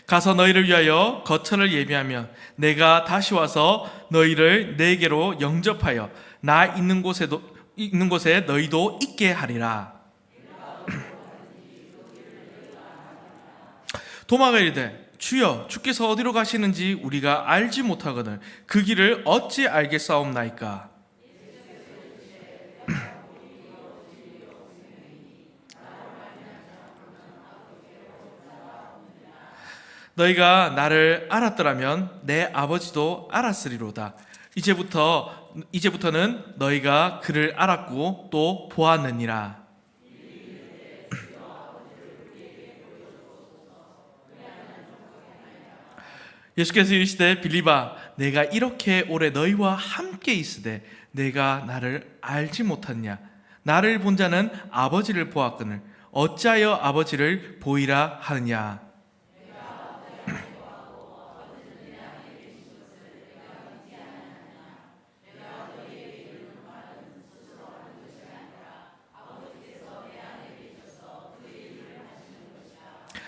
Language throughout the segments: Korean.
가서 너희를 위하여 거처를 예비하면 내가 다시 와서 너희를 내게로 영접하여 나 있는 곳에 너희도 있게 하리라. 도마가 이르되 주여 주께서 어디로 가시는지 우리가 알지 못하거늘 그 길을 어찌 알겠사옵나이까. 너희가 나를 알았더라면 내 아버지도 알았으리로다. 이제부터는 너희가 그를 알았고 또 보았느니라. 예수께서 이르시되 빌립아 내가 이렇게 오래 너희와 함께 있으되 내가 나를 알지 못하느냐. 나를 본 자는 아버지를 보았거늘 어찌하여 아버지를 보이라 하느냐.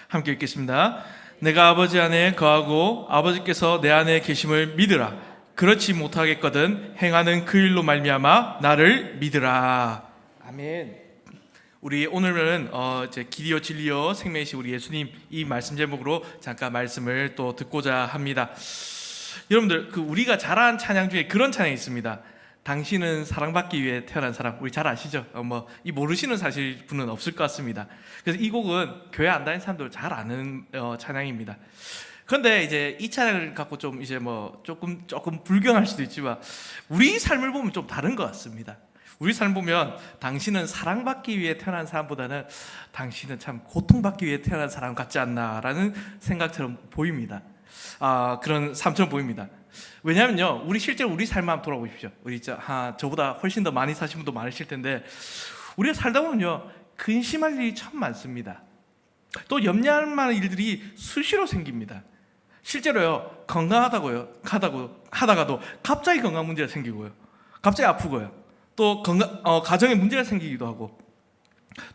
함께 읽겠습니다. 내가 아버지 안에 거하고 아버지께서 내 안에 계심을 믿으라. 그렇지 못하겠거든 행하는 그 일로 말미암아 나를 믿으라. 아멘. 우리 오늘은 이제 길이요 진리요 생명이신 우리 예수님 이 말씀 제목으로 잠깐 말씀을 또 듣고자 합니다. 여러분들 우리가 잘 아는 찬양 중에 그런 찬양이 있습니다. 당신은 사랑받기 위해 태어난 사람. 우리 잘 아시죠? 이 모르시는 사실 분은 없을 것 같습니다. 그래서 이 곡은 교회 안 다니는 사람들 잘 아는 찬양입니다. 그런데 이제 이 찬양을 갖고 좀 이제 조금 불경할 수도 있지만 우리 삶을 보면 좀 다른 것 같습니다. 우리 삶 보면 당신은 사랑받기 위해 태어난 사람보다는 당신은 참 고통받기 위해 태어난 사람 같지 않나라는 생각처럼 보입니다. 그런 삶처럼 보입니다. 왜냐하면요, 실제로 우리 삶 한번 돌아보십시오. 저보다 훨씬 더 많이 사신 분도 많으실 텐데 우리가 살다 보면요 근심할 일이 참 많습니다. 또 염려할 만한 일들이 수시로 생깁니다. 실제로요 하다가도 갑자기 건강 문제가 생기고요, 갑자기 아프고요, 또 가정에 문제가 생기기도 하고,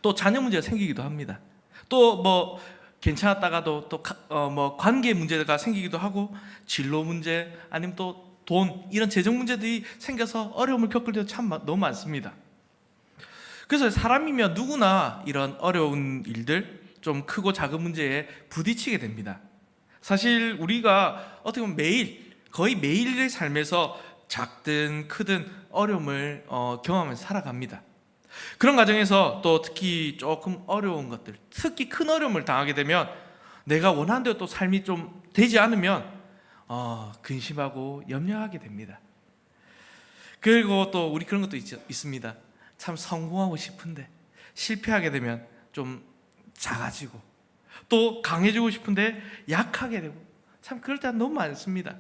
또 자녀 문제가 생기기도 합니다. 또 괜찮았다가도 또 관계 문제가 생기기도 하고, 진로 문제 아니면 또 돈, 이런 재정 문제들이 생겨서 어려움을 겪을 때도 참 너무 많습니다. 그래서 사람이면 누구나 이런 어려운 일들, 좀 크고 작은 문제에 부딪히게 됩니다. 사실 우리가 어떻게 보면 거의 매일의 삶에서 작든 크든 어려움을 경험하면서 살아갑니다. 그런 과정에서 또 특히 조금 어려운 것들, 특히 큰 어려움을 당하게 되면 내가 원하는 대로 또 삶이 좀 되지 않으면 근심하고 염려하게 됩니다. 그리고 또 우리 그런 것도 있습니다. 참 성공하고 싶은데 실패하게 되면 좀 작아지고, 또 강해지고 싶은데 약하게 되고, 참 그럴 때가 너무 많습니다.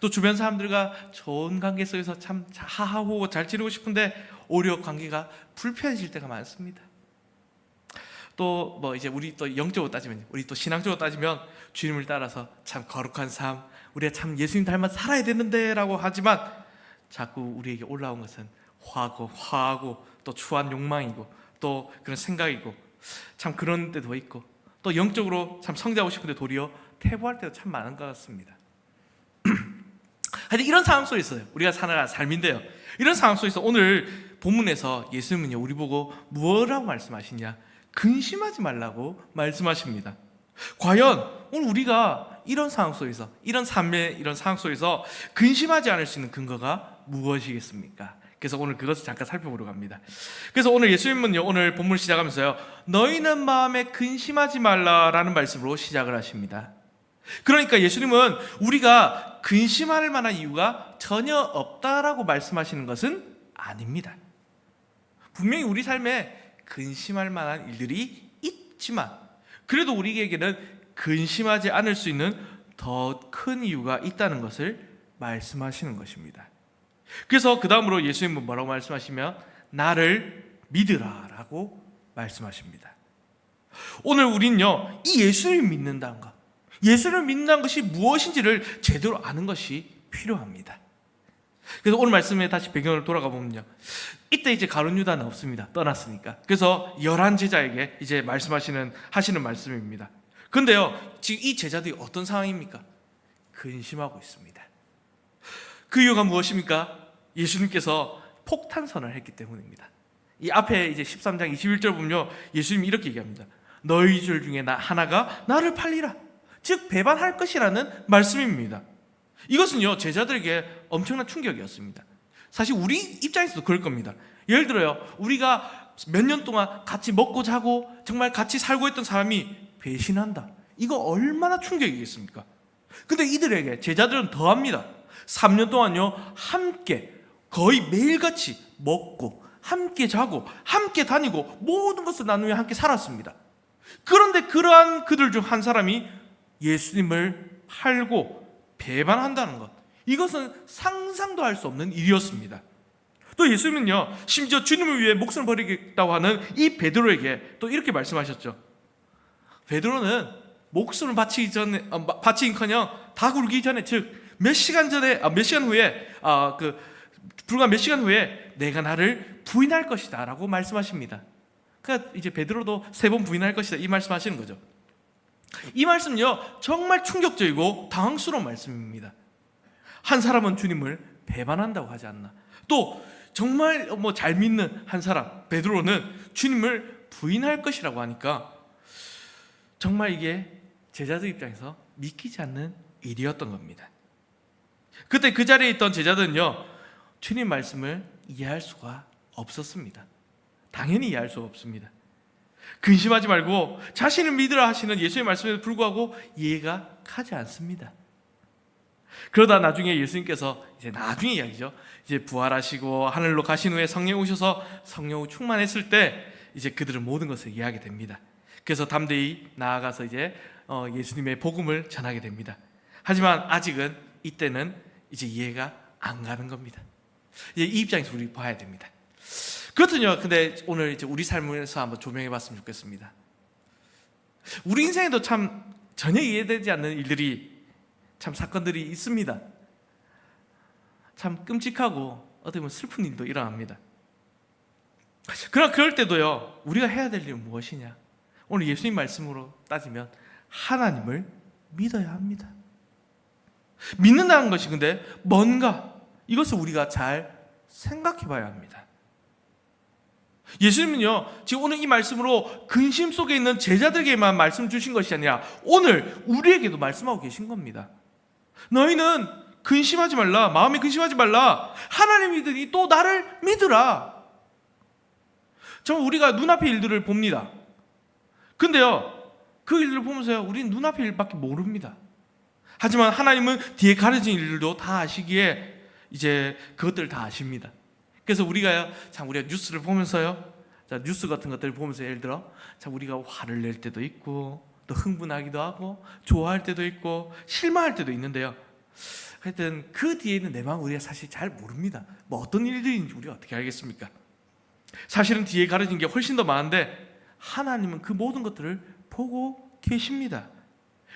또 주변 사람들과 좋은 관계 속에서 참 하하호호 잘 지내고 싶은데 오히려 관계가 불편해질 때가 많습니다. 또 이제 우리 또 영적으로 따지면, 우리 또 신앙적으로 따지면 주님을 따라서 참 거룩한 삶, 우리가 참 예수님 닮아 살아야 되는데 라고 하지만 자꾸 우리에게 올라온 것은 화하고 또 추한 욕망이고 또 그런 생각이고, 참 그런 때도 있고, 또 영적으로 참 성장하고 싶은데 도리어 퇴보할 때도 참 많은 것 같습니다. 하여튼 이런 상황 속에 있어요. 우리가 사는 삶인데요, 이런 상황 속에서 오늘 본문에서 예수님은요 우리 보고 무엇이라고 말씀하시냐? 근심하지 말라고 말씀하십니다. 과연 오늘 우리가 이런 상황 속에서, 이런 삶의 이런 상황 속에서 근심하지 않을 수 있는 근거가 무엇이겠습니까? 그래서 오늘 그것을 잠깐 살펴보려고 합니다. 그래서 오늘 예수님은요 오늘 본문 시작하면서요 너희는 마음에 근심하지 말라라는 말씀으로 시작을 하십니다. 그러니까 예수님은 우리가 근심할 만한 이유가 전혀 없다라고 말씀하시는 것은 아닙니다. 분명히 우리 삶에 근심할 만한 일들이 있지만 그래도 우리에게는 근심하지 않을 수 있는 더 큰 이유가 있다는 것을 말씀하시는 것입니다. 그래서 그 다음으로 예수님은 뭐라고 말씀하시면 나를 믿으라 라고 말씀하십니다. 오늘 우리는요 이 예수를 믿는다는 것, 예수를 믿는다는 것이 무엇인지를 제대로 아는 것이 필요합니다. 그래서 오늘 말씀에 다시 배경을 돌아가 보면요, 이때 이제 가룟 유다는 없습니다. 떠났으니까. 그래서 11 제자에게 이제 하시는 말씀입니다. 근데요, 지금 이 제자들이 어떤 상황입니까? 근심하고 있습니다. 그 이유가 무엇입니까? 예수님께서 폭탄선을 했기 때문입니다. 이 앞에 이제 13장 21절 보면요, 예수님이 이렇게 얘기합니다. 너희들 중에 하나가 나를 팔리라. 즉 배반할 것이라는 말씀입니다. 이것은요, 제자들에게 엄청난 충격이었습니다. 사실 우리 입장에서도 그럴 겁니다. 예를 들어요, 우리가 몇 년 동안 같이 먹고 자고 정말 같이 살고 있던 사람이 배신한다. 이거 얼마나 충격이겠습니까? 근데 이들에게 제자들은 더합니다. 3년 동안요, 함께 거의 매일같이 먹고 함께 자고 함께 다니고 모든 것을 나누며 함께 살았습니다. 그런데 그러한 그들 중 한 사람이 예수님을 팔고 배반한다는 것, 이것은 상상도 할 수 없는 일이었습니다. 또 예수님은요, 심지어 주님을 위해 목숨을 버리겠다고 하는 이 베드로에게 또 이렇게 말씀하셨죠. 베드로는 목숨을 바치긴커녕 다 굴기 전에, 즉 몇 시간 후에 불과 몇 시간 후에 내가 나를 부인할 것이다라고 말씀하십니다. 그러니까 이제 베드로도 3번 부인할 것이다, 이 말씀하시는 거죠. 이 말씀은요, 정말 충격적이고 당황스러운 말씀입니다. 한 사람은 주님을 배반한다고 하지 않나, 또 정말 잘 믿는 한 사람 베드로는 주님을 부인할 것이라고 하니까 정말 이게 제자들 입장에서 믿기지 않는 일이었던 겁니다. 그때 그 자리에 있던 제자들은요, 주님 말씀을 이해할 수가 없었습니다. 당연히 이해할 수가 없습니다. 근심하지 말고 자신을 믿으라 하시는 예수의 말씀에도 불구하고 이해가 가지 않습니다. 그러다 나중에 예수님께서, 이제 나중에 이야기죠, 이제 부활하시고 하늘로 가신 후에 성령 오셔서 성령 충만했을 때 이제 그들은 모든 것을 이해하게 됩니다. 그래서 담대히 나아가서 이제 예수님의 복음을 전하게 됩니다. 하지만 아직은 이때는 이제 이해가 안 가는 겁니다. 이제 이 입장에서 우리 봐야 됩니다. 그렇군요. 근데 오늘 이제 우리 삶에서 한번 조명해 봤으면 좋겠습니다. 우리 인생에도 참 전혀 이해되지 않는 일들이, 참 사건들이 있습니다. 참 끔찍하고 어떻게 보면 슬픈 일도 일어납니다. 그러나 그럴 때도요, 우리가 해야 될 일은 무엇이냐? 오늘 예수님 말씀으로 따지면 하나님을 믿어야 합니다. 믿는다는 것이 근데 뭔가, 이것을 우리가 잘 생각해 봐야 합니다. 예수님은요, 지금 오늘 이 말씀으로 근심 속에 있는 제자들에게만 말씀 주신 것이 아니라 오늘 우리에게도 말씀하고 계신 겁니다. 너희는 근심하지 말라, 마음에 근심하지 말라, 하나님 믿으니 또 나를 믿으라. 정말 우리가 눈앞의 일들을 봅니다. 근데요, 그 일들을 보면서요, 우리는 눈앞의 일밖에 모릅니다. 하지만 하나님은 뒤에 가려진 일들도 다 아시기에 이제 그것들을 다 아십니다. 그래서 우리가 뉴스를 보면서요, 뉴스 같은 것들을 보면서 예를 들어 우리가 화를 낼 때도 있고, 또 흥분하기도 하고, 좋아할 때도 있고, 실망할 때도 있는데요, 하여튼 그 뒤에 있는 내 마음 우리가 사실 잘 모릅니다. 어떤 일들인지 우리가 어떻게 알겠습니까? 사실은 뒤에 가려진 게 훨씬 더 많은데 하나님은 그 모든 것들을 보고 계십니다.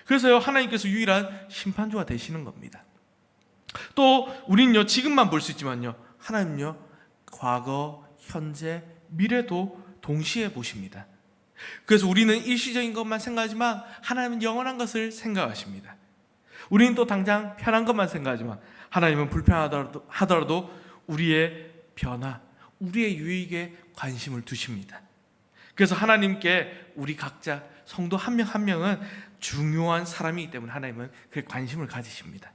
그래서요, 하나님께서 유일한 심판주가 되시는 겁니다. 또 우리는요, 지금만 볼 수 있지만요, 하나님은요, 과거, 현재, 미래도 동시에 보십니다. 그래서 우리는 일시적인 것만 생각하지만 하나님은 영원한 것을 생각하십니다. 우리는 또 당장 편한 것만 생각하지만 하나님은 불편하더라도 우리의 변화, 우리의 유익에 관심을 두십니다. 그래서 하나님께 우리 각자 성도 한 명 한 명은 중요한 사람이기 때문에 하나님은 그 관심을 가지십니다.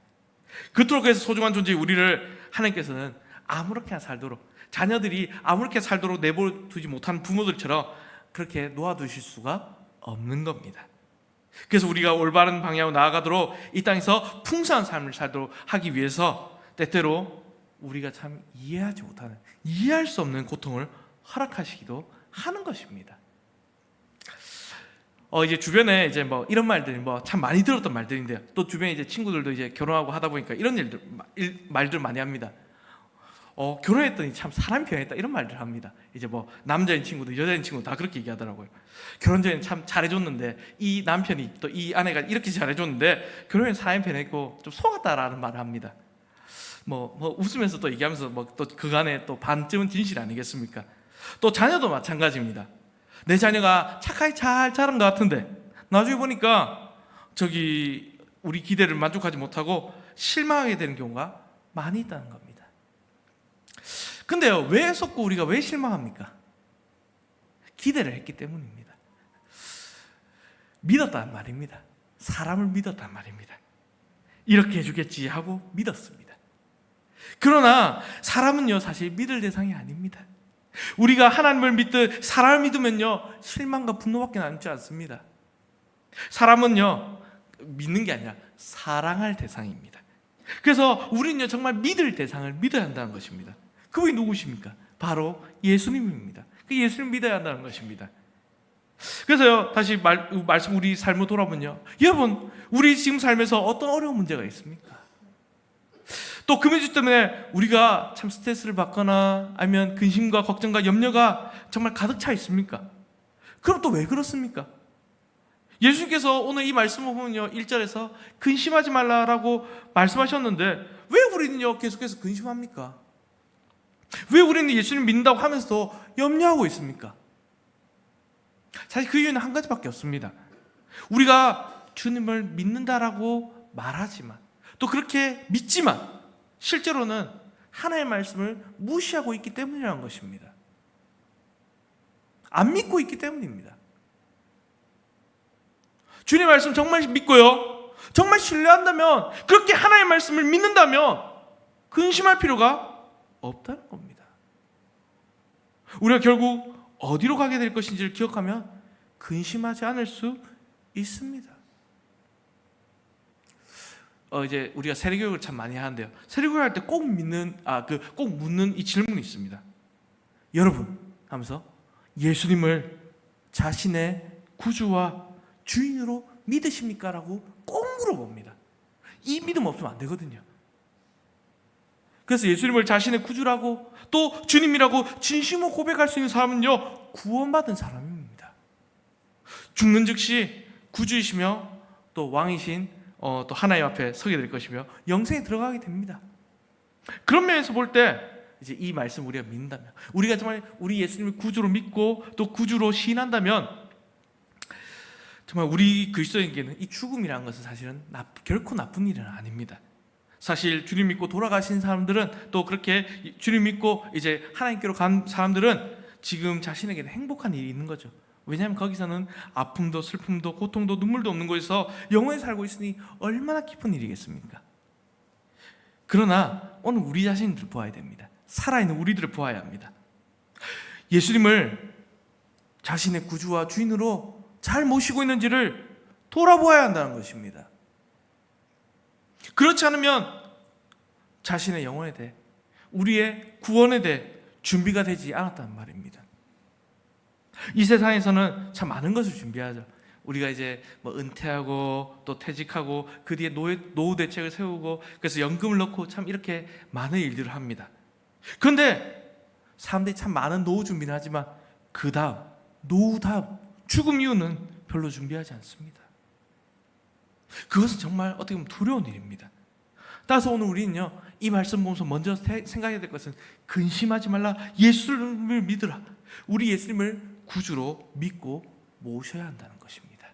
그토록 그래서 소중한 존재인 우리를 하나님께서는 아무렇게나 살도록, 자녀들이 아무렇게 살도록 내버려두지 못하는 부모들처럼 그렇게 놓아두실 수가 없는 겁니다. 그래서 우리가 올바른 방향으로 나아가도록 이 땅에서 풍성한 삶을 살도록 하기 위해서 때때로 우리가 참 이해하지 못하는, 이해할 수 없는 고통을 허락하시기도 하는 것입니다. 이제 주변에 이제 이런 말들이 참 많이 들었던 말들인데요. 또 주변에 이제 친구들도 이제 결혼하고 하다 보니까 이런 말들 많이 합니다. 결혼했더니 참 사람이 변했다, 이런 말들 합니다. 이제 남자인 친구도 여자인 친구도 다 그렇게 얘기하더라고요. 결혼 전에는 참 잘해줬는데 이 남편이 또 이 아내가 이렇게 잘해줬는데 결혼에 사람이 변했고 좀 속았다라는 말을 합니다. 웃으면서 또 얘기하면서 또 그간에 또 반쯤은 진실 아니겠습니까? 또 자녀도 마찬가지입니다. 내 자녀가 착하게 잘 자란 것 같은데 나중에 보니까 우리 기대를 만족하지 못하고 실망하게 되는 경우가 많이 있다는 겁니다. 근데요, 왜 속고 우리가 왜 실망합니까? 기대를 했기 때문입니다. 믿었단 말입니다. 사람을 믿었단 말입니다. 이렇게 해주겠지 하고 믿었습니다. 그러나 사람은요, 사실 믿을 대상이 아닙니다. 우리가 하나님을 믿듯 사람을 믿으면요, 실망과 분노밖에 남지 않습니다. 사람은요, 믿는 게 아니라 사랑할 대상입니다. 그래서 우리는요, 정말 믿을 대상을 믿어야 한다는 것입니다. 그분이 누구십니까? 바로 예수님입니다. 그 예수님 믿어야 한다는 것입니다. 그래서요, 다시 말씀 우리 삶을 돌아보면요, 여러분, 우리 지금 삶에서 어떤 어려운 문제가 있습니까? 또 그 문제 때문에 우리가 참 스트레스를 받거나 아니면 근심과 걱정과 염려가 정말 가득 차 있습니까? 그럼 또 왜 그렇습니까? 예수님께서 오늘 이 말씀을 보면요, 1절에서 근심하지 말라라고 말씀하셨는데 왜 우리는요, 계속해서 근심합니까? 왜 우리는 예수님 믿는다고 하면서도 염려하고 있습니까? 사실 그 이유는 한 가지밖에 없습니다. 우리가 주님을 믿는다라고 말하지만, 또 그렇게 믿지만 실제로는 하나님의 말씀을 무시하고 있기 때문이라는 것입니다. 안 믿고 있기 때문입니다. 주님의 말씀 정말 믿고요, 정말 신뢰한다면, 그렇게 하나님의 말씀을 믿는다면 근심할 필요가 없다는 겁니다. 우리가 결국 어디로 가게 될 것인지를 기억하면 근심하지 않을 수 있습니다. 이제 우리가 세례교육을 참 많이 하는데요, 세례교육 할 때 꼭 묻는 이 질문이 있습니다. 여러분 하면서 예수님을 자신의 구주와 주인으로 믿으십니까? 라고 꼭 물어봅니다. 이 믿음 없으면 안 되거든요. 그래서 예수님을 자신의 구주라고 또 주님이라고 진심으로 고백할 수 있는 사람은요, 구원받은 사람입니다. 죽는 즉시 구주이시며 또 왕이신 또 하나님 앞에 서게 될 것이며 영생에 들어가게 됩니다. 그런 면에서 볼 때 이제 이 말씀 우리가 믿는다면, 우리가 정말 우리 예수님을 구주로 믿고 또 구주로 시인한다면, 정말 우리 그리스도인에게는 이 죽음이라는 것은 사실은 결코 나쁜 일은 아닙니다. 사실 주님 믿고 돌아가신 사람들은, 또 그렇게 주님 믿고 이제 하나님께로 간 사람들은 지금 자신에게는 행복한 일이 있는 거죠. 왜냐하면 거기서는 아픔도 슬픔도 고통도 눈물도 없는 곳에서 영원히 살고 있으니 얼마나 기쁜 일이겠습니까? 그러나 오늘 우리 자신들을 보아야 됩니다. 살아있는 우리들을 보아야 합니다. 예수님을 자신의 구주와 주인으로 잘 모시고 있는지를 돌아보아야 한다는 것입니다. 그렇지 않으면 자신의 영혼에 대해, 우리의 구원에 대해 준비가 되지 않았단 말입니다. 이 세상에서는 참 많은 것을 준비하죠. 우리가 이제 은퇴하고 또 퇴직하고 그 뒤에 노후 대책을 세우고, 그래서 연금을 넣고 참 이렇게 많은 일들을 합니다. 그런데 사람들이 참 많은 노후 준비는 하지만 그 다음, 노후 다음, 죽음 이후는 별로 준비하지 않습니다. 그것은 정말 어떻게 보면 두려운 일입니다. 따라서 오늘 우리는요, 이 말씀 보면서 먼저 생각해야 될 것은 근심하지 말라, 예수님을 믿으라. 우리 예수님을 구주로 믿고 모셔야 한다는 것입니다.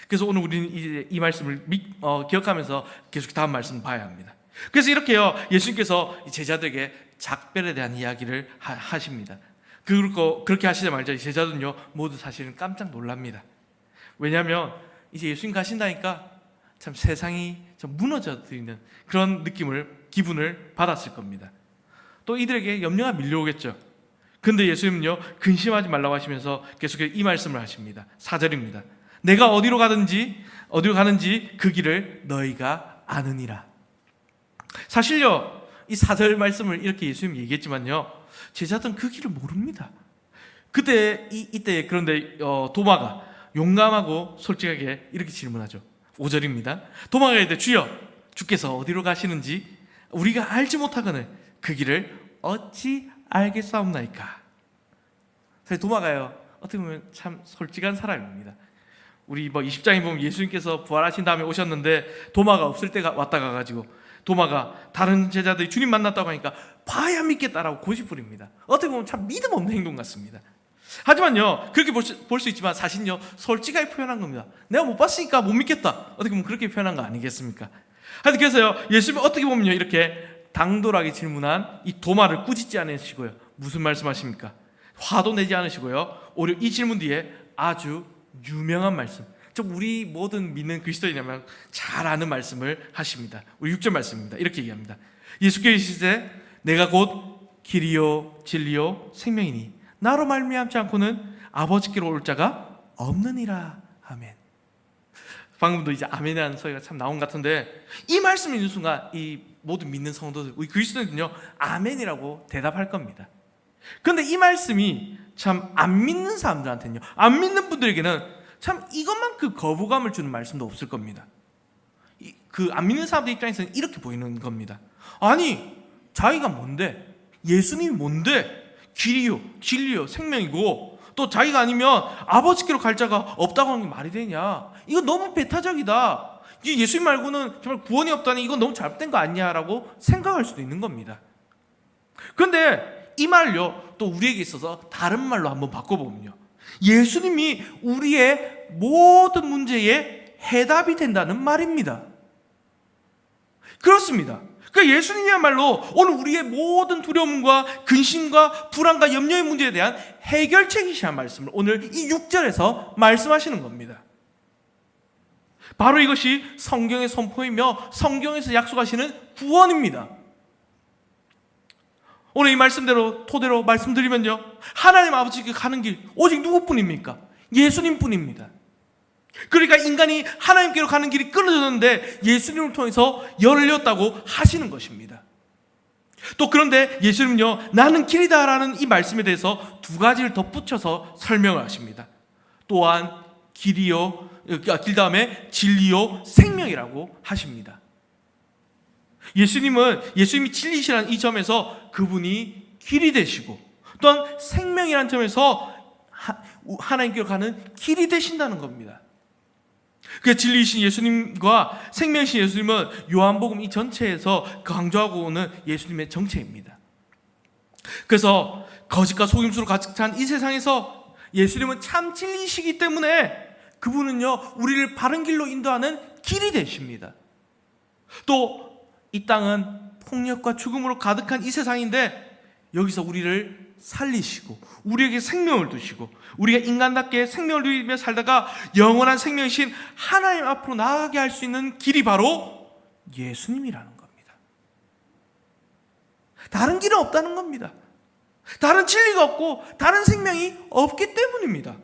그래서 오늘 우리는 이제 이 말씀을 기억하면서 계속 다음 말씀을 봐야 합니다. 그래서 이렇게요, 예수님께서 제자들에게 작별에 대한 이야기를 하십니다. 그렇게 하시자마자 제자들은요, 모두 사실은 깜짝 놀랍니다. 왜냐하면 이제 예수님 가신다니까 참 세상이 좀 무너져드리는 그런 기분을 받았을 겁니다. 또 이들에게 염려가 밀려오겠죠. 근데 예수님은요, 근심하지 말라고 하시면서 계속해서 이 말씀을 하십니다. 4절입니다. 내가 어디로 가는지 그 길을 너희가 아느니라. 사실요, 이 4절 말씀을 이렇게 예수님이 얘기했지만요, 제자들은 그 길을 모릅니다. 이때 그런데 도마가 용감하고 솔직하게 이렇게 질문하죠. 5절입니다. 도마가 이르되 주여, 주께서 어디로 가시는지 우리가 알지 못하거늘 그 길을 어찌 알겠사옵나이까. 사실 도마가요, 어떻게 보면 참 솔직한 사람입니다. 우리 20장에 보면 예수님께서 부활하신 다음에 오셨는데 도마가 없을 때가 왔다 가가지고, 도마가 다른 제자들이 주님 만났다고 하니까 봐야 믿겠다라고 고집부립니다. 어떻게 보면 참 믿음 없는 행동 같습니다. 하지만요, 그렇게 볼 수 있지만 사실요, 솔직하게 표현한 겁니다. 내가 못 봤으니까 못 믿겠다. 어떻게 보면 그렇게 표현한 거 아니겠습니까? 하여튼 그래서요, 예수님은 어떻게 보면요, 이렇게 당돌하게 질문한 이 도마를 꾸짖지 않으시고요, 무슨 말씀하십니까? 화도 내지 않으시고요, 오히려 이 질문 뒤에 아주 유명한 말씀, 좀 우리 모든 믿는 그리스도인이라면 잘 아는 말씀을 하십니다. 우리 6절 말씀입니다. 이렇게 얘기합니다. 예수께서 이르시되 내가 곧 길이요 진리요 생명이니 나로 말미암지 않고는 아버지께로 올 자가 없느니라. 아멘. 방금도 이제 아멘이라는 소리가 참 나온 것 같은데, 이 말씀 읽는 순간 이 모든 믿는 성도들, 우리 그리스도인은요, 아멘이라고 대답할 겁니다. 그런데 이 말씀이 참 안 믿는 사람들한테는요, 안 믿는 분들에게는 참 이것만큼 거부감을 주는 말씀도 없을 겁니다. 그 안 믿는 사람들 입장에서는 이렇게 보이는 겁니다. 아니, 자기가 뭔데? 예수님이 뭔데? 길이요 진리요 생명이고, 또 자기가 아니면 아버지께로 갈 자가 없다고 하는 게 말이 되냐? 이거 너무 배타적이다. 예수님 말고는 정말 구원이 없다니 이건 너무 잘못된 거 아니냐라고 생각할 수도 있는 겁니다. 그런데 이 말을요, 또 우리에게 있어서 다른 말로 한번 바꿔보면요, 예수님이 우리의 모든 문제에 해답이 된다는 말입니다. 그렇습니다. 그러니까 예수님이야말로 오늘 우리의 모든 두려움과 근심과 불안과 염려의 문제에 대한 해결책이시란 말씀을 오늘 이 6절에서 말씀하시는 겁니다. 바로 이것이 성경의 선포이며 성경에서 약속하시는 구원입니다. 오늘 이 말씀대로 토대로 말씀드리면요, 하나님 아버지께 가는 길 오직 누구뿐입니까? 예수님뿐입니다. 그러니까 인간이 하나님께로 가는 길이 끊어졌는데 예수님을 통해서 열렸다고 하시는 것입니다. 또 그런데 예수님은요, 나는 길이다라는 이 말씀에 대해서 두 가지를 덧붙여서 설명을 하십니다. 또한 길이요, 길 다음에 진리요 생명이라고 하십니다. 예수님이 진리시라는 이 점에서 그분이 길이 되시고, 또한 생명이라는 점에서 하나님께로 가는 길이 되신다는 겁니다. 그 진리이신 예수님과 생명이신 예수님은 요한복음 이 전체에서 강조하고 오는 예수님의 정체입니다. 그래서 거짓과 속임수로 가득 찬 이 세상에서 예수님은 참 진리이시기 때문에 그분은요, 우리를 바른 길로 인도하는 길이 되십니다. 또 이 땅은 폭력과 죽음으로 가득한 이 세상인데 여기서 우리를 살리시고 우리에게 생명을 두시고 우리가 인간답게 생명을 누리며 살다가 영원한 생명이신 하나님 앞으로 나아가게 할 수 있는 길이 바로 예수님이라는 겁니다. 다른 길은 없다는 겁니다. 다른 진리가 없고 다른 생명이 없기 때문입니다.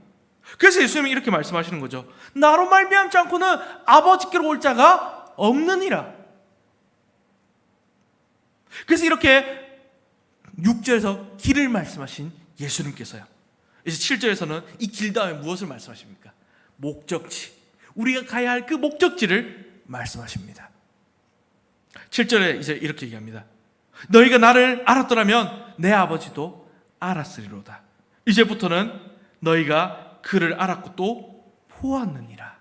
그래서 예수님이 이렇게 말씀하시는 거죠. 나로 말미암지 않고는 아버지께로 올 자가 없느니라. 그래서 이렇게 6절에서 길을 말씀하신 예수님께서요, 이제 7절에서는 이 길 다음에 무엇을 말씀하십니까? 목적지, 우리가 가야 할 그 목적지를 말씀하십니다. 7절에 이제 이렇게 얘기합니다. 너희가 나를 알았더라면 내 아버지도 알았으리로다. 이제부터는 너희가 그를 알았고 또 보았느니라.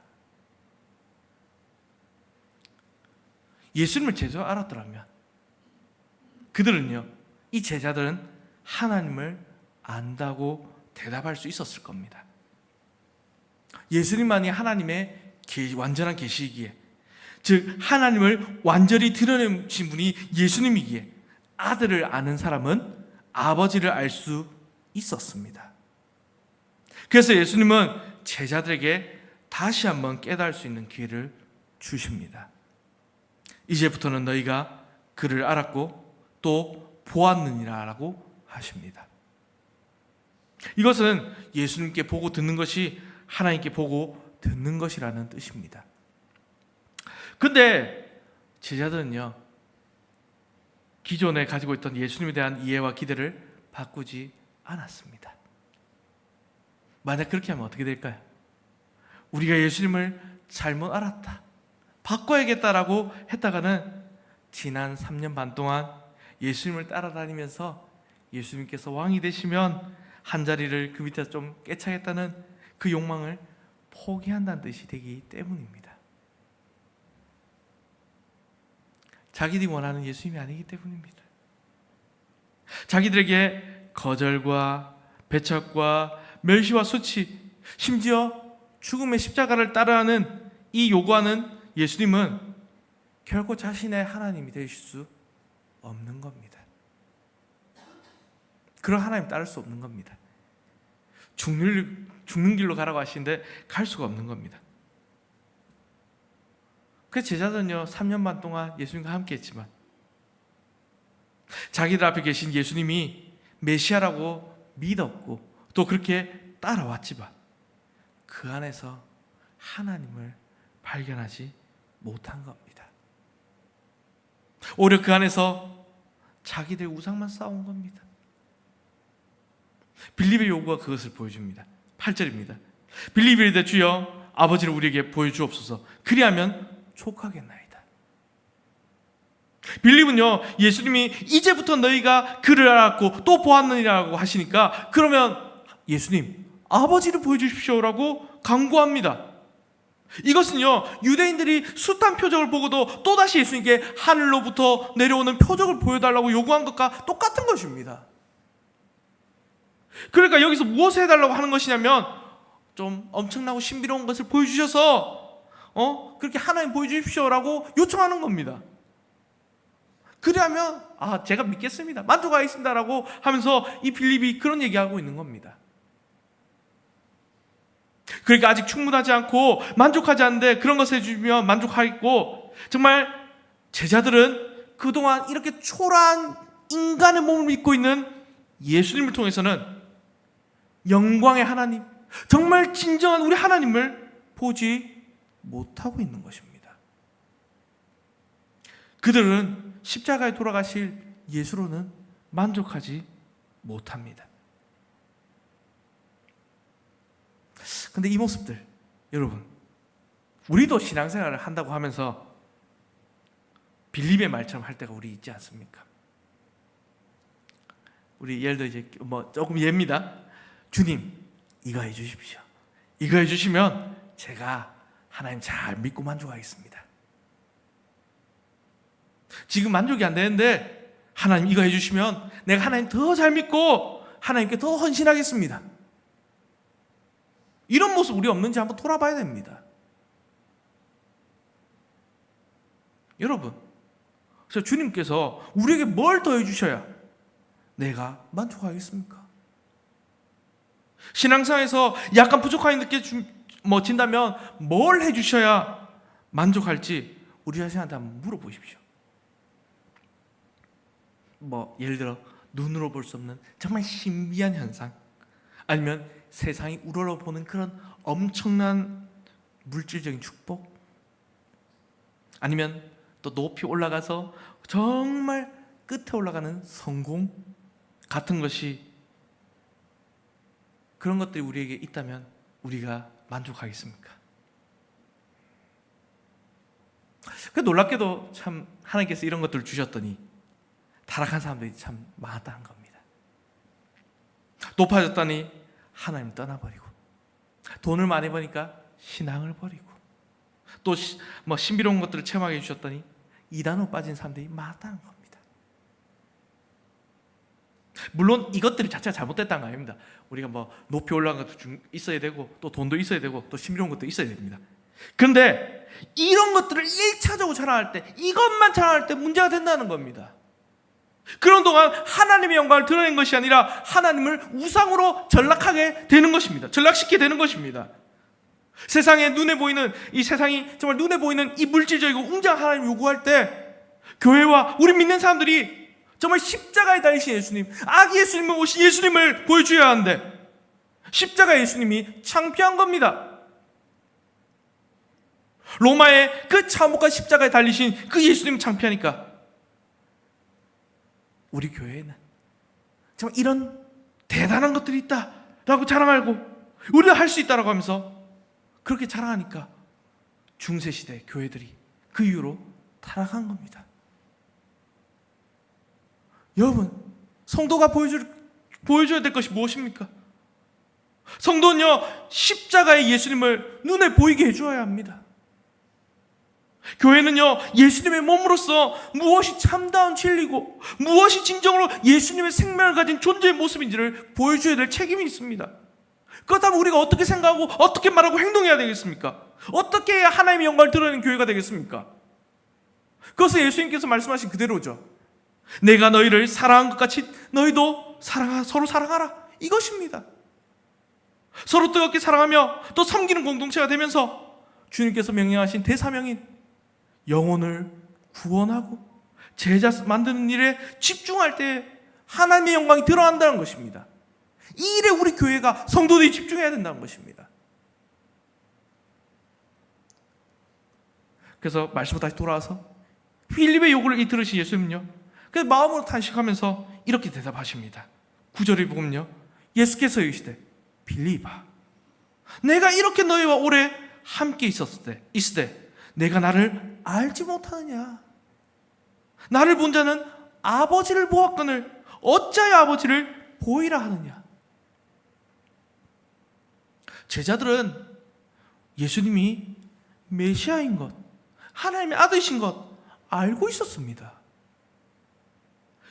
예수님을 제대로 알았더라면 그들은요, 이 제자들은 하나님을 안다고 대답할 수 있었을 겁니다. 예수님만이 하나님의 완전한 계시이기에, 즉 하나님을 완전히 드러내신 분이 예수님이기에 아들을 아는 사람은 아버지를 알 수 있었습니다. 그래서 예수님은 제자들에게 다시 한번 깨달을 수 있는 기회를 주십니다. 이제부터는 너희가 그를 알았고 또 보았느니라 라고 하십니다. 이것은 예수님께 보고 듣는 것이 하나님께 보고 듣는 것이라는 뜻입니다. 근데 제자들은요, 기존에 가지고 있던 예수님에 대한 이해와 기대를 바꾸지 않았습니다. 만약 그렇게 하면 어떻게 될까요? 우리가 예수님을 잘못 알았다, 바꿔야겠다라고 했다가는 지난 3년 반 동안 예수님을 따라다니면서 예수님께서 왕이 되시면 한 자리를 그 밑에서 좀 깨차겠다는 그 욕망을 포기한다는 뜻이 되기 때문입니다. 자기들이 원하는 예수님이 아니기 때문입니다. 자기들에게 거절과 배척과 멸시와 수치, 심지어 죽음의 십자가를 따르는 이 요구하는 예수님은 결코 자신의 하나님이 되실 수 없는 겁니다. 그런 하나님 따를 수 없는 겁니다. 죽는 길로 가라고 하시는데 갈 수가 없는 겁니다. 그 제자들은요 3년 반 동안 예수님과 함께 했지만 자기들 앞에 계신 예수님이 메시아라고 믿었고 또 그렇게 따라왔지만 그 안에서 하나님을 발견하지 못한 겁니다. 오히려 그 안에서 자기들의 우상만 쌓아온 겁니다. 빌립의 요구가 그것을 보여줍니다. 8절입니다. 빌립이 이르되 주여 아버지를 우리에게 보여주옵소서. 그리하면 족하겠나이다. 빌립은요 예수님이 이제부터 너희가 그를 알았고 또 보았느니라고 하시니까 그러면 예수님 아버지를 보여주십시오라고 간구합니다. 이것은요 유대인들이 숱한 표적을 보고도 또다시 예수님께 하늘로부터 내려오는 표적을 보여달라고 요구한 것과 똑같은 것입니다. 그러니까 여기서 무엇을 해달라고 하는 것이냐면 좀 엄청나고 신비로운 것을 보여주셔서 그렇게 하나님 보여주십시오라고 요청하는 겁니다. 그러면 제가 믿겠습니다, 만족하겠습니다라고 하면서 이 빌립이 그런 얘기하고 있는 겁니다. 그러니까 아직 충분하지 않고 만족하지 않는데 그런 것을 해주면 만족하겠고, 정말 제자들은 그동안 이렇게 초라한 인간의 몸을 믿고 있는 예수님을 통해서는 영광의 하나님, 정말 진정한 우리 하나님을 보지 못하고 있는 것입니다. 그들은 십자가에 돌아가실 예수로는 만족하지 못합니다. 근데 이 모습들, 여러분, 우리도 신앙생활을 한다고 하면서 빌립의 말처럼 할 때가 우리 있지 않습니까? 우리 예를 들어 이제 조금 예입니다. 주님, 이거 해주십시오. 이거 해주시면 제가 하나님 잘 믿고 만족하겠습니다. 지금 만족이 안 되는데 하나님 이거 해주시면 내가 하나님 더 잘 믿고 하나님께 더 헌신하겠습니다. 이런 모습 우리 없는지 한번 돌아봐야 됩니다. 여러분, 그래서 주님께서 우리에게 뭘 더 해주셔야 내가 만족하겠습니까? 신앙생활에서 약간 부족함이 느껴진다면 뭘 해주셔야 만족할지 우리 자신한테 한번 물어보십시오. 예를 들어 눈으로 볼 수 없는 정말 신비한 현상, 아니면 세상이 우러러보는 그런 엄청난 물질적인 축복, 아니면 또 높이 올라가서 정말 끝에 올라가는 성공 같은 것이, 그런 것들이 우리에게 있다면 우리가 만족하겠습니까? 놀랍게도 참 하나님께서 이런 것들을 주셨더니 타락한 사람들이 참 많았다는 겁니다. 높아졌더니 하나님 떠나버리고, 돈을 많이 버니까 신앙을 버리고, 또 신비로운 것들을 체험하게 해주셨더니 이단으로 빠진 사람들이 많았다는 겁니다. 물론 이것들이 자체가 잘못됐다는 거 아닙니다. 우리가 높이 올라간 것도 있어야 되고, 또 돈도 있어야 되고, 또 신비로운 것도 있어야 됩니다. 그런데 이런 것들을 1차적으로 자랑할 때, 이것만 자랑할 때 문제가 된다는 겁니다. 그런 동안 하나님의 영광을 드러낸 것이 아니라 하나님을 우상으로 전락하게 되는 것입니다. 전락시키게 되는 것입니다. 세상에 눈에 보이는, 이 세상이 정말 눈에 보이는 이 물질적이고 웅장한 하나님을 요구할 때, 교회와 우리 믿는 사람들이 정말 십자가에 달리신 예수님, 아기 예수님을 오신 예수님을 보여줘야 하는데 십자가 예수님이 창피한 겁니다. 로마의 그 참혹한 십자가에 달리신 그 예수님이 창피하니까 우리 교회에는 정말 이런 대단한 것들이 있다라고 자랑하고 우리가 할 수 있다라고 하면서 그렇게 자랑하니까 중세시대 교회들이 그 이후로 타락한 겁니다. 여러분, 성도가 보여줘야 될 것이 무엇입니까? 성도는요, 십자가의 예수님을 눈에 보이게 해주어야 합니다. 교회는요, 예수님의 몸으로서 무엇이 참다운 진리고 무엇이 진정으로 예수님의 생명을 가진 존재의 모습인지를 보여줘야 될 책임이 있습니다. 그렇다면 우리가 어떻게 생각하고 어떻게 말하고 행동해야 되겠습니까? 어떻게 해야 하나님의 영광을 드러내는 교회가 되겠습니까? 그것은 예수님께서 말씀하신 그대로죠. 내가 너희를 사랑한 것 같이 너희도 서로 사랑하라, 이것입니다. 서로 뜨겁게 사랑하며 또 섬기는 공동체가 되면서 주님께서 명령하신 대사명인 영혼을 구원하고 제자 만드는 일에 집중할 때 하나님의 영광이 드러난다는 것입니다. 이 일에 우리 교회가 성도들이 집중해야 된다는 것입니다. 그래서 말씀으로 다시 돌아와서 필립의 요구를 들으신 예수님은요, 그래서 마음으로 탄식하면서 이렇게 대답하십니다. 9절에 보면요, 예수께서 이르시되 필립아, 내가 이렇게 너희와 오래 함께 있으되 내가 나를 알지 못하느냐? 나를 본 자는 아버지를 보았거늘 어찌하여 아버지를 보이라 하느냐? 제자들은 예수님이 메시아인 것, 하나님의 아들이신 것 알고 있었습니다.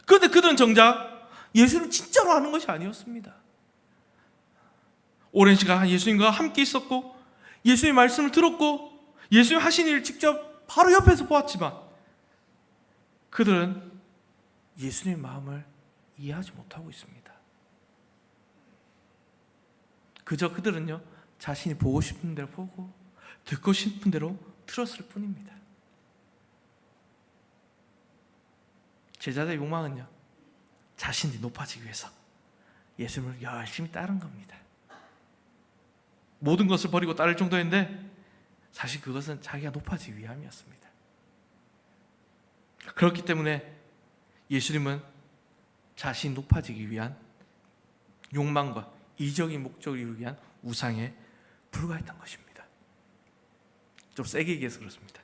그런데 그들은 정작 예수를 진짜로 아는 것이 아니었습니다. 오랜 시간 예수님과 함께 있었고 예수님의 말씀을 들었고 예수님 하신 일을 직접 바로 옆에서 보았지만 그들은 예수님의 마음을 이해하지 못하고 있습니다. 그저 그들은요, 자신이 보고 싶은 대로 보고 듣고 싶은 대로 들었을 뿐입니다. 제자들의 욕망은요, 자신이 높아지기 위해서 예수님을 열심히 따른 겁니다. 모든 것을 버리고 따를 정도인데 사실 그것은 자기가 높아지기 위함이었습니다. 그렇기 때문에 예수님은 자신이 높아지기 위한 욕망과 이적인 목적을 이루기 위한 우상에 불과했던 것입니다. 좀 세게 얘기해서 그렇습니다.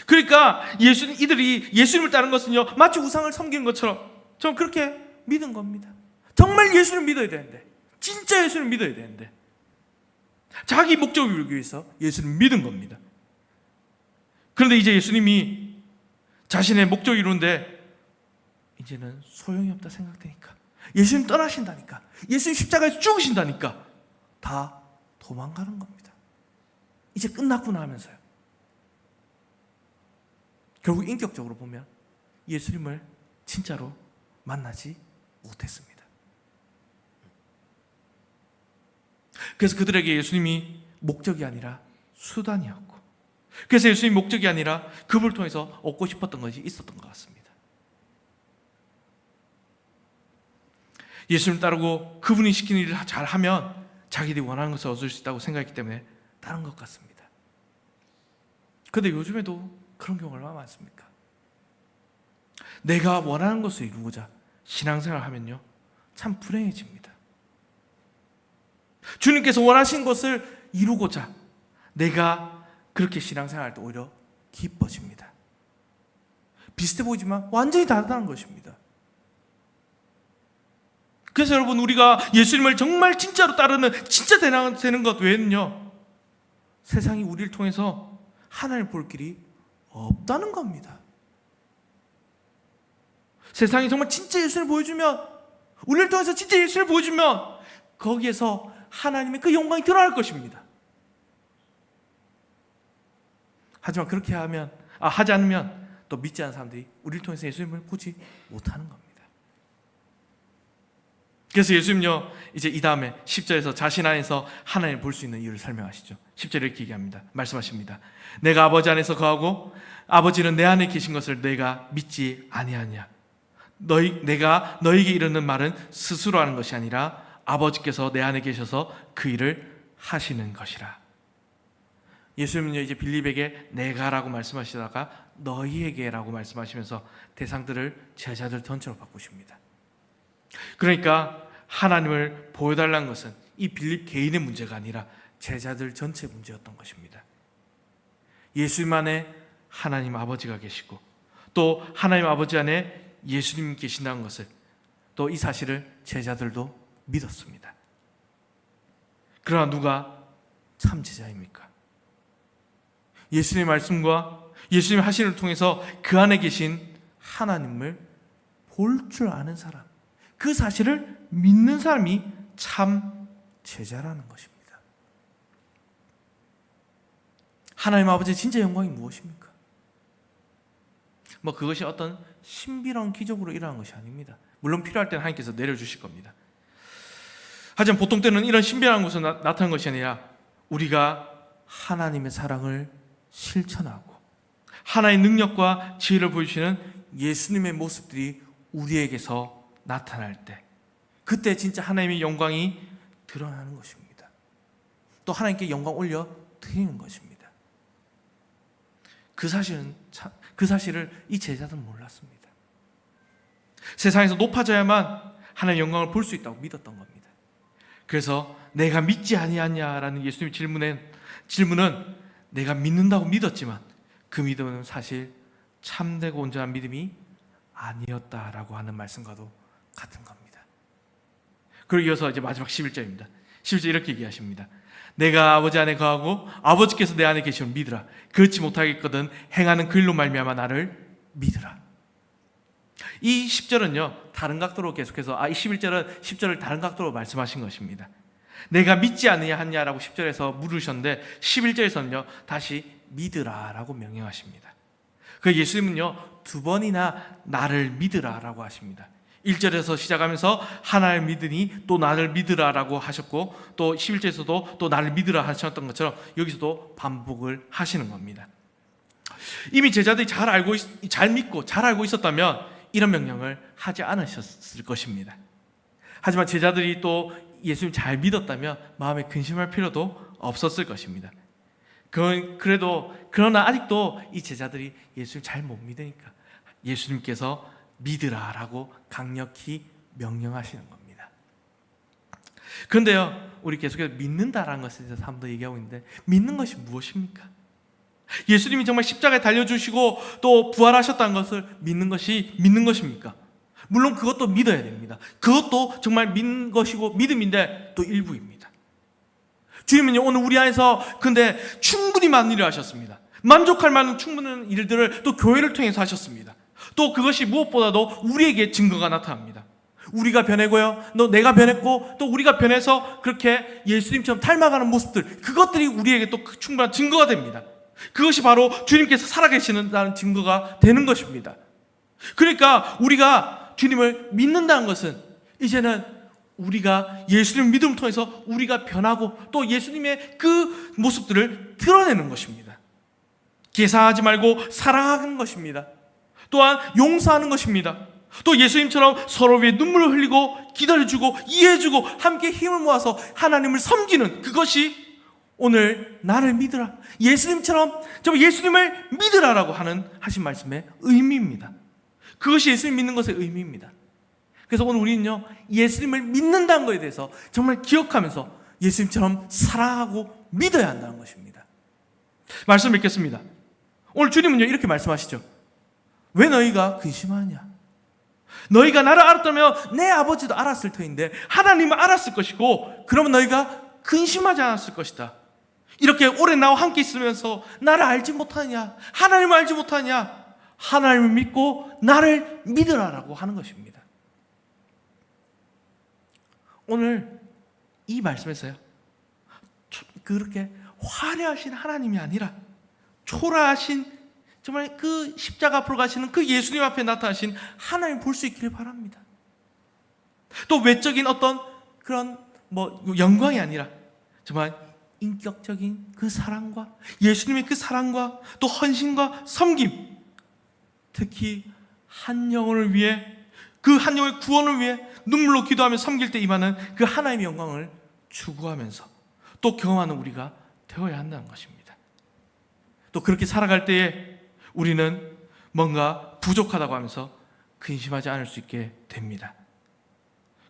그러니까 이들이 예수님을 따른 것은요, 마치 우상을 섬기는 것처럼 좀 그렇게 믿은 겁니다. 정말 예수를 믿어야 되는데, 진짜 예수를 믿어야 되는데 자기 목적을 이루기 위해서 예수를 믿은 겁니다. 그런데 이제 예수님이 자신의 목적을 이루는데 이제는 소용이 없다 생각되니까, 예수님 떠나신다니까, 예수님 십자가에서 죽으신다니까 다 도망가는 겁니다. 이제 끝났구나 하면서요. 결국 인격적으로 보면 예수님을 진짜로 만나지 못했습니다. 그래서 그들에게 예수님이 목적이 아니라 수단이었고, 그래서 예수님이 목적이 아니라 그분을 통해서 얻고 싶었던 것이 있었던 것 같습니다. 예수님 따르고 그분이 시키는 일을 잘하면 자기들이 원하는 것을 얻을 수 있다고 생각했기 때문에 따른 것 같습니다. 그런데 요즘에도 그런 경우가 얼마나 많습니까? 내가 원하는 것을 이루고자 신앙생활을 하면요, 참 불행해집니다. 주님께서 원하신 것을 이루고자 내가 그렇게 신앙생활할 때 오히려 기뻐집니다. 비슷해 보이지만 완전히 다르다는 것입니다. 그래서 여러분, 우리가 예수님을 정말 진짜로 따르는 진짜 되는 것 외에는요, 세상이 우리를 통해서 하나님을 볼 길이 없다는 겁니다. 세상이 정말 진짜 예수를 보여주면, 우리를 통해서 진짜 예수를 보여주면 거기에서 하나님의 그 영광이 드러날 것입니다. 하지만 그렇게 하지 않으면 또 믿지 않는 사람들이 우리를 통해서 예수님을 보지 못하는 겁니다. 그래서 예수님요, 이제 이 다음에 10절에서 자신 안에서 하나님을 볼 수 있는 이유를 설명하시죠. 10절에 이렇게 얘기합니다. 말씀하십니다. 내가 아버지 안에서 거하고 아버지는 내 안에 계신 것을 내가 믿지 아니하냐? 내가 너에게 이르는 말은 스스로 하는 것이 아니라 아버지께서 내 안에 계셔서 그 일을 하시는 것이라. 예수님은요, 이제 빌립에게 내가라고 말씀하시다가 너희에게라고 말씀하시면서 대상들을 제자들 전체로 바꾸십니다. 그러니까 하나님을 보여달라는 것은 이 빌립 개인의 문제가 아니라 제자들 전체 문제였던 것입니다. 예수님 안에 하나님 아버지가 계시고 또 하나님 아버지 안에 예수님 계신다는 것을, 또 이 사실을 제자들도 믿었습니다. 그러나 누가 참 제자입니까? 예수님의 말씀과 예수님의 하신을 통해서 그 안에 계신 하나님을 볼 줄 아는 사람, 그 사실을 믿는 사람이 참 제자라는 것입니다. 하나님 아버지의 진짜 영광이 무엇입니까? 뭐 그것이 어떤 신비로운 기적으로 일어난 것이 아닙니다. 물론 필요할 때는 하나님께서 내려주실 겁니다. 하지만 보통 때는 이런 신비한 것으로 나타나는 것이 아니라 우리가 하나님의 사랑을 실천하고 하나의 능력과 지혜를 보여주시는 예수님의 모습들이 우리에게서 나타날 때, 그때 진짜 하나님의 영광이 드러나는 것입니다. 또 하나님께 영광 올려 드리는 것입니다. 그 사실을 이 제자들은 몰랐습니다. 세상에서 높아져야만 하나님의 영광을 볼 수 있다고 믿었던 겁니다. 그래서 내가 믿지 아니하냐라는 예수님의 질문은 내가 믿는다고 믿었지만 그 믿음은 사실 참되고 온전한 믿음이 아니었다라고 하는 말씀과도 같은 겁니다. 그리고 이어서 이제 마지막 11절입니다. 11절 이렇게 얘기하십니다. 내가 아버지 안에 거하고 아버지께서 내 안에 계시면 믿으라. 그렇지 못하겠거든 행하는 그 일로 말미암아 나를 믿으라. 이 10절은요 다른 각도로 계속해서 이 11절은 10절을 다른 각도로 말씀하신 것입니다. 내가 믿지 않느냐라고 10절에서 물으셨는데 11절에서는요 다시 믿으라라고 명령하십니다. 그 예수님은요 두 번이나 나를 믿으라라고 하십니다. 1절에서 시작하면서 하나를 믿으니 또 나를 믿으라라고 하셨고, 또 11절에서도 또 나를 믿으라 하셨던 것처럼 여기서도 반복을 하시는 겁니다. 이미 제자들이 잘 믿고 잘 알고 있었다면 이런 명령을 하지 않으셨을 것입니다. 하지만 제자들이 또 예수님 잘 믿었다면 마음에 근심할 필요도 없었을 것입니다. 그러나 아직도 이 제자들이 예수님 잘 못 믿으니까 예수님께서 믿으라라고 강력히 명령하시는 겁니다. 그런데요, 우리 계속해서 믿는다라는 것에 대해서 한 번 더 얘기하고 있는데, 믿는 것이 무엇입니까? 예수님이 정말 십자가에 달려주시고 또 부활하셨다는 것을 믿는 것입니까? 물론 그것도 믿어야 됩니다. 그것도 정말 믿는 것이고 믿음인데 또 일부입니다. 주님은요 오늘 우리 안에서 근데 충분히 많은 일을 하셨습니다. 만족할 만한 충분한 일들을 또 교회를 통해서 하셨습니다. 또 그것이 무엇보다도 우리에게 증거가 나타납니다. 우리가 변했고요, 또 내가 변했고, 또 우리가 변해서 그렇게 예수님처럼 닮아가는 모습들, 그것들이 우리에게 또 충분한 증거가 됩니다. 그것이 바로 주님께서 살아계시는다는 증거가 되는 것입니다. 그러니까 우리가 주님을 믿는다는 것은 이제는 우리가 예수님 믿음을 통해서 우리가 변하고 또 예수님의 그 모습들을 드러내는 것입니다. 계산하지 말고 사랑하는 것입니다. 또한 용서하는 것입니다. 또 예수님처럼 서로 위해 눈물을 흘리고 기다려주고 이해해주고 함께 힘을 모아서 하나님을 섬기는, 그것이 오늘 나를 믿으라, 예수님처럼 예수님을 믿으라라고 하신 말씀의 의미입니다. 그것이 예수님 믿는 것의 의미입니다. 그래서 오늘 우리는요 예수님을 믿는다는 것에 대해서 정말 기억하면서 예수님처럼 사랑하고 믿어야 한다는 것입니다. 말씀 읽겠습니다. 오늘 주님은요 이렇게 말씀하시죠. 왜 너희가 근심하냐? 너희가 나를 알았다면 내 아버지도 알았을 터인데 하나님을 알았을 것이고 그러면 너희가 근심하지 않았을 것이다. 이렇게 오래 나와 함께 있으면서 나를 알지 못하냐, 하나님을 알지 못하냐, 하나님을 믿고 나를 믿으라라고 하는 것입니다. 오늘 이 말씀에서요 그렇게 화려하신 하나님이 아니라 초라하신 정말 그 십자가 앞으로 가시는 그 예수님 앞에 나타나신 하나님 볼 수 있기를 바랍니다. 또 외적인 어떤 그런 영광이 아니라 정말 인격적인 그 사랑과 예수님의 그 사랑과 또 헌신과 섬김, 특히 한 영혼을 위해, 그 한 영혼의 구원을 위해 눈물로 기도하며 섬길 때 임하는 그 하나님의 영광을 추구하면서 또 경험하는 우리가 되어야 한다는 것입니다. 또 그렇게 살아갈 때에 우리는 뭔가 부족하다고 하면서 근심하지 않을 수 있게 됩니다.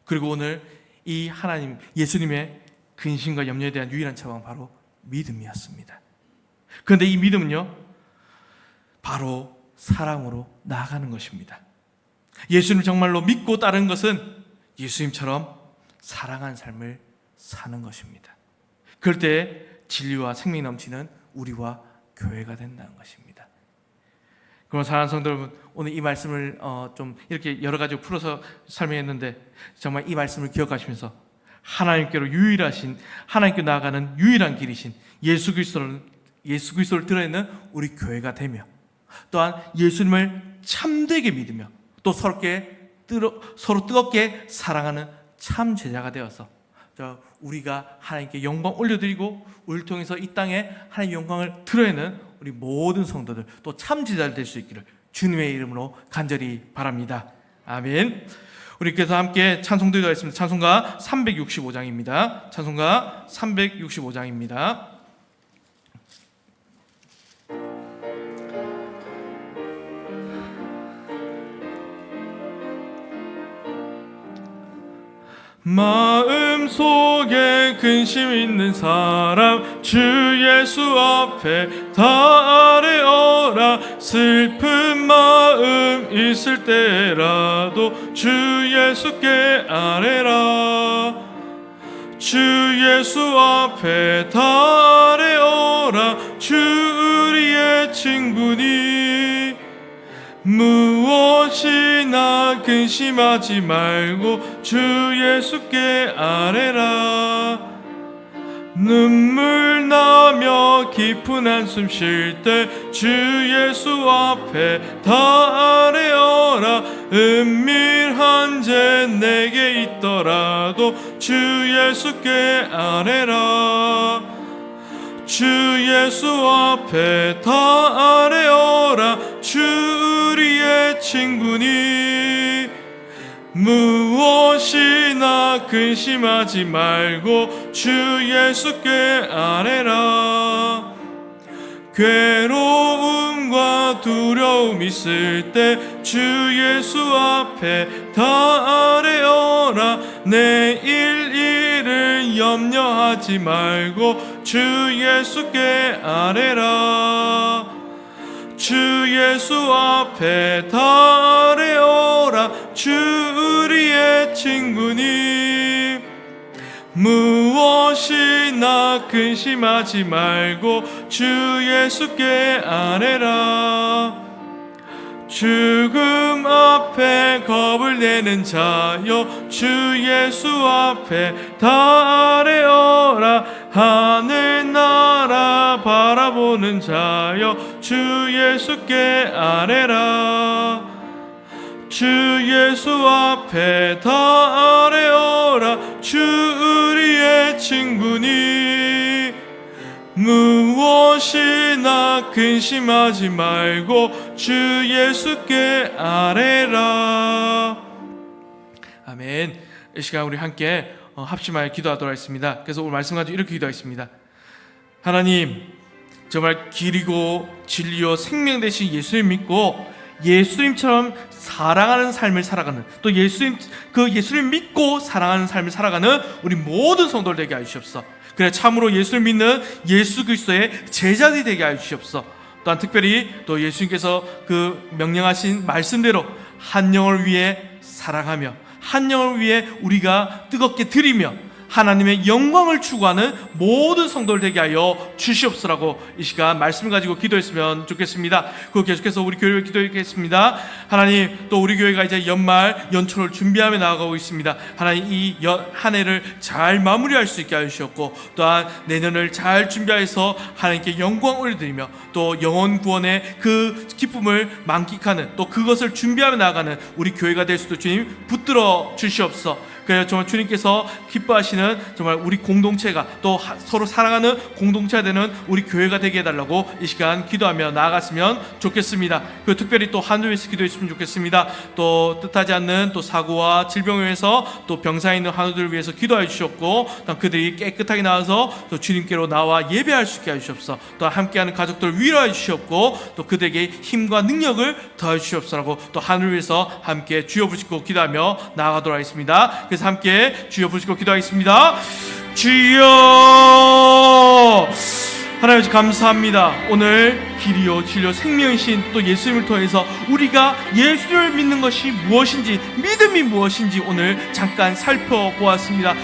그리고 오늘 이 하나님, 예수님의 근심과 염려에 대한 유일한 처방은 바로 믿음이었습니다. 그런데 이 믿음은요 바로 사랑으로 나아가는 것입니다. 예수님을 정말로 믿고 따르는 것은 예수님처럼 사랑한 삶을 사는 것입니다. 그럴 때 진리와 생명이 넘치는 우리와 교회가 된다는 것입니다. 그럼 사랑하는 성도 여러분, 오늘 이 말씀을 좀 이렇게 여러 가지 풀어서 설명했는데 정말 이 말씀을 기억하시면서 하나님께로 유일하신, 하나님께 나아가는 유일한 길이신 예수 그리스도를 드러내는 우리 교회가 되며, 또한 예수님을 참되게 믿으며 또 서로 뜨겁게 사랑하는 참 제자가 되어서 우리가 하나님께 영광 올려드리고 우리를 통해서 이 땅에 하나님의 영광을 드러내는 우리 모든 성도들, 또 참 제자들 될 수 있기를 주님의 이름으로 간절히 바랍니다. 아멘. 우리께서 함께 찬송드리도록 하겠습니다. 찬송가 365장입니다. 찬송가 365장입니다. 마음속에 근심 있는 사람 주 예수 앞에 다 아뢰어라. 슬픈 마음 있을 때라도 주 예수께 아뢰라. 주 예수 앞에 다 아뢰어라. 주 우리의 친구니 무엇이나 근심하지 말고 주 예수께 아뢰라. 눈물 나며 깊은 한숨 쉴 때 주 예수 앞에 다 아뢰어라. 은밀한 죄 내게 있더라도 주 예수께 아뢰라. 주 예수 앞에 다 아뢰어라. 주 우리의 친구니 무엇이나 근심하지 말고 주 예수께 아뢰라. 괴로움과 두려움 있을 때 주 예수 앞에 다 아뢰어라. 내일 일을 염려하지 말고 주 예수께 아뢰라. 주 예수 앞에 다 아뢰어라. 주 우리의 친구니 무엇이나 근심하지 말고 주 예수께 아뢰라. 죽음 앞에 겁을 내는 자여 주 예수 앞에 다 아뢰어라. 하늘나라 바라보는 자여 주 예수께 아뢰라. 주 예수 앞에 다 아뢰어라. 주 우리의 친구니 무엇이나 근심하지 말고 주 예수께 아뢰라. 아멘. 이 시간 우리 함께 합심하여 기도하도록 하겠습니다. 그래서 오늘 말씀 가지고 이렇게 기도하겠습니다. 하나님, 정말 길이고 진리요 생명 되신 예수님 믿고 예수님처럼 사랑하는 삶을 살아가는, 또 예수님 믿고 사랑하는 삶을 살아가는 우리 모든 성도들 되게 하여 주시옵소서. 그래 참으로 예수를 믿는 예수 그리스도의 제자들이 되게 하여 주시옵소서. 또한 특별히 또 예수님께서 그 명령하신 말씀대로 한 영을 위해 사랑하며 한 영을 위해 우리가 뜨겁게 드리며 하나님의 영광을 추구하는 모든 성도들 되게 하여 주시옵소서라고 이 시간 말씀을 가지고 기도했으면 좋겠습니다. 그리고 계속해서 우리 교회를 기도하겠습니다. 하나님, 또 우리 교회가 이제 연초를 준비하며 나아가고 있습니다. 하나님, 이 한 해를 잘 마무리할 수 있게 하여 주셨고, 또한 내년을 잘 준비해서 하나님께 영광 올려드리며 또 영혼 구원의 그 기쁨을 만끽하는, 또 그것을 준비하며 나아가는 우리 교회가 될 수도 주님 붙들어 주시옵소서. 그래서 정말 주님께서 기뻐하시는 정말 우리 공동체가, 또 서로 사랑하는 공동체가 되는 우리 교회가 되게 해달라고 이 시간 기도하며 나아갔으면 좋겠습니다. 그리고 특별히 또 한우를 위해서 기도했으면 좋겠습니다. 또 뜻하지 않는 또 사고와 질병을 위해서 또 병사에 있는 한우들을 위해서 기도해 주셨고, 또 그들이 깨끗하게 나와서 또 주님께로 나와 예배할 수 있게 해주시옵소서. 또 함께하는 가족들을 위로해 주시옵고, 또 그들에게 힘과 능력을 더해 주시옵소서라고 또 한우를 위해서 함께 주여 부르시고 기도하며 나아가도록 하겠습니다. 그래서 함께 주여 부르시고 기도하겠습니다. 주여 하나님 감사합니다. 오늘 길이요 진리요 생명이신 또 예수님을 통해서 우리가 예수를 믿는 것이 무엇인지, 믿음이 무엇인지 오늘 잠깐 살펴보았습니다.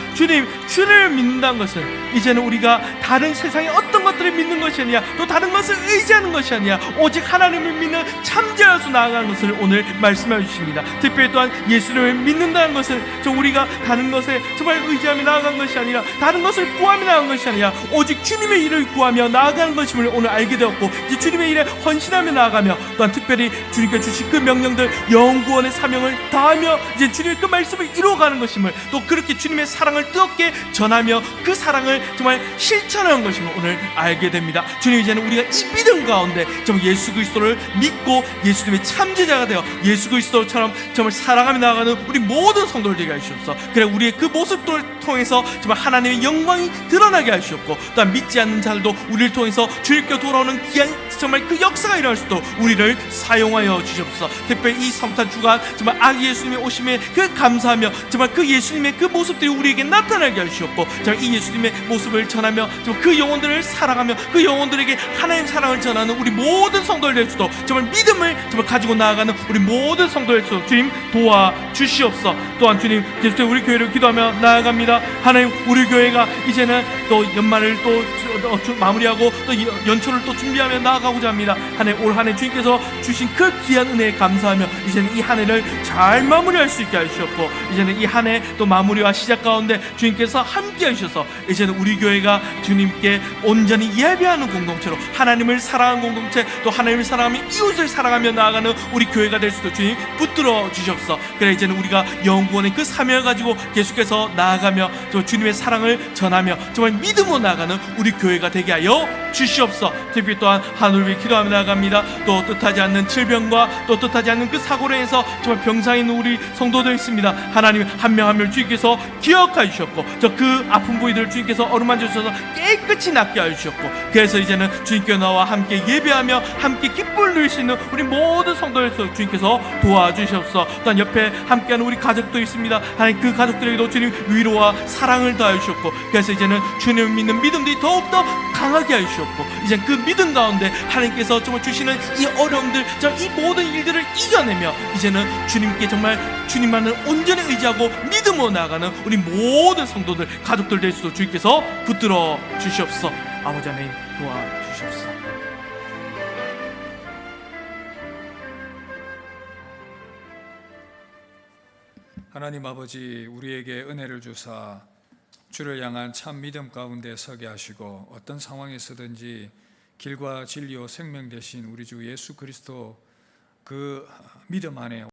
주를 믿는다는 것은 이제는 우리가 다른 세상의 어떤 것들을 믿는 것이 아니라 또 다른 것을 의지하는 것이 아니라 오직 하나님을 믿는 참자로서 나아가는 것을 오늘 말씀해 주십니다. 특별히 또한 예수를 믿는다는 것은 우리가 다른 것에 정말 의지하며 나아간 것이 아니라 다른 것을 구하며 나아간 것이 아니라 오직 주님의 일을 구하며 나아가는 것임을 오늘 알게 되었고, 이제 주님의 일에 헌신하며 나아가며 또한 특별히 주님께 주신 그 명령들 영구원의 사명을 다하며 이제 주님의 그 말씀을 이루어가는 것임을, 또 그렇게 주님의 사랑을 뜨겁게 전하며 그 사랑을 정말 실천하는 것임을 오늘 알게 됩니다. 주님, 이제는 우리가 이 믿음 가운데 정말 예수 그리스도를 믿고 예수님의 참제자가 되어 예수 그리스도처럼 정말 살아가며 나아가는 우리 모든 성도들 되게 하시옵소서. 그래 우리의 그 모습들을 통해서 정말 하나님의 영광이 드러나게 하시옵고, 또한 믿지 않는 자들도 우리를 통해서 주님께 돌아오는 귀한 정말 그 역사가 일어날 수 있도록 우리를 사용하여 주시옵소서. 특별히 이 성탄 주간 정말 아기 예수님의 오심에 그 감사하며 정말 그 예수님의 그 모습들이 우리에게 나타나게 하시옵고, 정말 이 예수님의 모습을 전하며 정말 그 영혼들을 사랑하며 그 영혼들에게 하나님 사랑을 전하는 우리 모든 성도들 될 수도, 정말 믿음을 정말 가지고 나아가는 우리 모든 성도들 될 수도 주님 도와주시옵소서. 또한 주님 계속해서 우리 교회를 기도하며 나아갑니다. 하나님, 우리 교회가 이제는 또 연말을 또 마무리하고 또 연초를 또 준비하며 나아가고자 합니다. 하나님, 올 한 해 주님께서 주신 그 귀한 은혜에 감사하며 이제는 이 한 해를 잘 마무리할 수 있게 하시옵고, 이제는 이 한 해 또 마무리와 시작 가운데 주님께서 함께 하셔서 이제는 우리 교회가 주님께 온전히 예배하는 공동체로 하나님을 사랑하는 공동체, 또 하나님을 사랑하며 이웃을 사랑하며 나아가는 우리 교회가 될 수도 주님 붙들어 주시옵소서. 그래 이제는 우리가 영구원의 그 사명을 가지고 계속해서 나아가며 주님의 사랑을 전하며 정말 믿음으로 나아가는 우리 교회가 되게 하여 주시옵소서. 특히 또한 하늘을 위해 기도하며 나아갑니다. 또 뜻하지 않는 질병과 또 뜻하지 않는 그 사고로 인해서 정말 병상에 있는 우리 성도들 있습니다. 하나님 한 명 한 명 주님께서 기억하여 주셨고, 저 그 아픈 부위들을 주님께서 어루만져 주셔서 깨끗이 낫게 하여 주셨고, 그래서 이제는 주님께 나와 함께 예배하며 함께 기쁨을 누릴 수 있는 우리 모든 성도들에서 주님께서 도와주시옵소서. 또한 옆에 함께하는 우리 가족도 있습니다. 하나님 그 가족들에게도 주님 위로와 사랑을 다해 주셨고, 그래서 이제는 주님을 믿는 믿음들이 더욱더 강하게 하여 주셨고, 이제 그 믿음 가운데 하나님께서 정말 주시는 이 어려움들, 이 모든 일들을 이겨내며 이제는 주님께 정말 주님만을 온전히 의지하고 믿음으로 나아가는 우리 모든 성도들, 가족들 될 수도 주님께서 붙들어 주시옵소서. 아버지 하나님 도와주시옵소서. 하나님 아버지, 우리에게 은혜를 주사 주를 향한 참 믿음 가운데 서게 하시고, 어떤 상황에서든지 길과 진리요 생명 되신 우리 주 예수 그리스도 그 믿음 안에